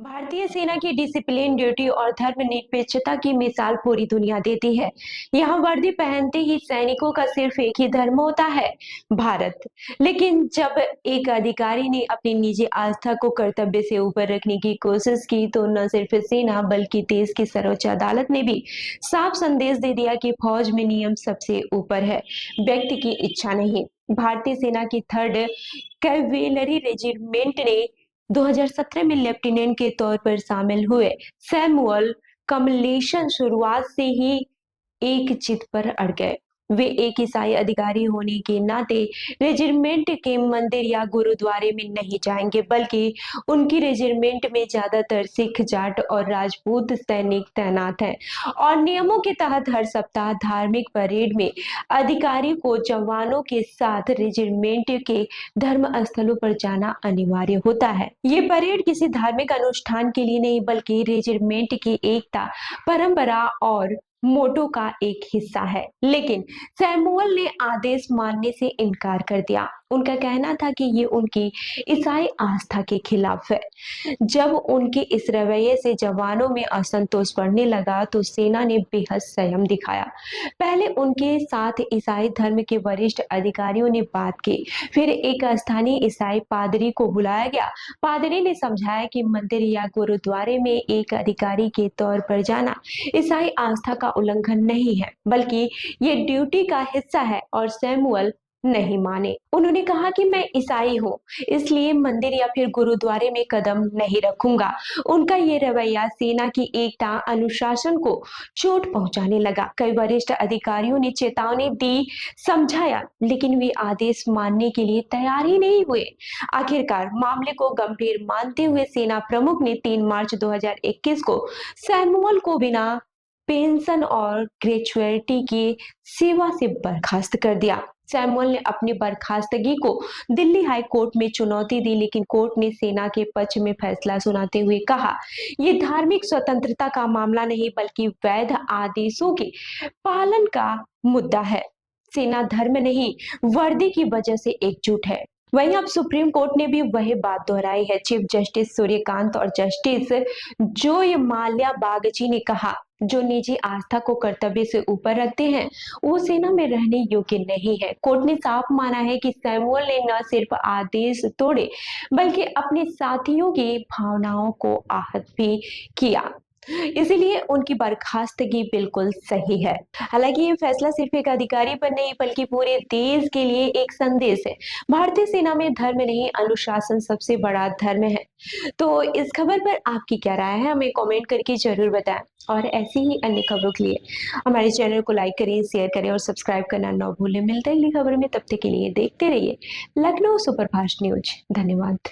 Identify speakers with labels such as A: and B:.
A: भारतीय सेना की डिसिप्लिन, ड्यूटी और धर्मनिरपेक्षता की मिसाल पूरी दुनिया देती है। यहाँ वर्दी पहनते ही सैनिकों का सिर्फ एक ही धर्म होता है, भारत। लेकिन जब एक अधिकारी ने अपनी निजी आस्था को कर्तव्य से ऊपर रखने की कोशिश की, तो न सिर्फ सेना बल्कि देश की सर्वोच्च अदालत ने भी साफ संदेश दे दिया कि फौज में नियम सबसे ऊपर है, व्यक्ति की इच्छा नहीं। भारतीय सेना की थर्ड कैवेलरी रेजिमेंट ने 2017 में लेफ्टिनेंट के तौर पर शामिल हुए सैमुअल कमलेशन शुरुआत से ही एक जिद पर अड़ गए। वे एक ईसाई अधिकारी होने के नाते रेजिमेंट के मंदिर या गुरुद्वारे में नहीं जाएंगे, बल्कि उनकी रेजिमेंट में ज्यादातर सिख, जाट और राजपूत सैनिक तैनात हैं और नियमों के तहत हर सप्ताह धार्मिक परेड में अधिकारी को जवानों के साथ रेजिमेंट के धर्म स्थलों पर जाना अनिवार्य होता है। ये परेड किसी धार्मिक अनुष्ठान के लिए नहीं, बल्कि रेजिमेंट की एकता, परंपरा और मोटो का एक हिस्सा है। लेकिन सैमुअल ने आदेश मानने से इनकार कर दिया। उनका कहना था कि ये उनकी ईसाई आस्था के खिलाफ है। जब उनके इस रवैये से जवानों में असंतोष बढ़ने लगा, तो सेना ने बेहद संयम दिखाया। पहले उनके साथ ईसाई धर्म के वरिष्ठ अधिकारियों ने बात की, फिर एक स्थानीय ईसाई पादरी को बुलाया गया। पादरी ने समझाया कि मंदिर या गुरुद्वारे में एक अधिकारी के तौर पर जाना ईसाई आस्था का उल्लंघन नहीं है, बल्कि ये ड्यूटी का हिस्सा है। और सैमुअल नहीं माने। उन्होंने कहा कि मैं ईसाई हूँ, इसलिए मंदिर या फिर गुरुद्वारे में कदम नहीं रखूंगा। उनका ये रवैया सेना की एकता, अनुशासन को चोट पहुंचाने लगा। कई वरिष्ठ अधिकारियों ने चेतावनी दी, समझाया, लेकिन वे आदेश मानने के लिए तैयार ही नहीं हुए। आखिरकार मामले को गंभीर मानते हुए सेना प्रमुख ने 3 मार्च 2021 को सैमुअल को बिना पेंशन और ग्रेचुइटी की सेवा से बर्खास्त कर दिया। सैमुअल ने अपनी बर्खास्तगी को दिल्ली हाई कोर्ट में चुनौती दी, लेकिन कोर्ट ने सेना के पक्ष में फैसला सुनाते हुए कहा, ये धार्मिक स्वतंत्रता का मामला नहीं, बल्कि वैध आदेशों के पालन का मुद्दा है। सेना धर्म नहीं, वर्दी की वजह से एकजुट है। वहीं अब सुप्रीम कोर्ट ने भी वही बात दोहराई है। चीफ जस्टिस सूर्यकांत और जस्टिस जोय माल्या बागची ने कहा, जो निजी आस्था को कर्तव्य से ऊपर रखते हैं, वो सेना में रहने योग्य नहीं है। कोर्ट ने साफ माना है कि सैमुअल ने न सिर्फ आदेश तोड़े, बल्कि अपने साथियों की भावनाओं को आहत भी किया। इसीलिए उनकी बर्खास्तगी बिल्कुल सही है। हालांकि ये फैसला सिर्फ एक अधिकारी पर नहीं, बल्कि पूरे देश के लिए एक संदेश है। भारतीय सेना में धर्म नहीं, अनुशासन सबसे बड़ा धर्म है। तो इस खबर पर आपकी क्या राय है, हमें कमेंट करके जरूर बताएं। और ऐसी ही अन्य खबरों के लिए हमारे चैनल को लाइक करें, शेयर करें और सब्सक्राइब करना न भूलें। मिलते हैं अगली खबर में, तब तक के लिए देखते रहिए लखनऊ सुपरफास्ट न्यूज। धन्यवाद।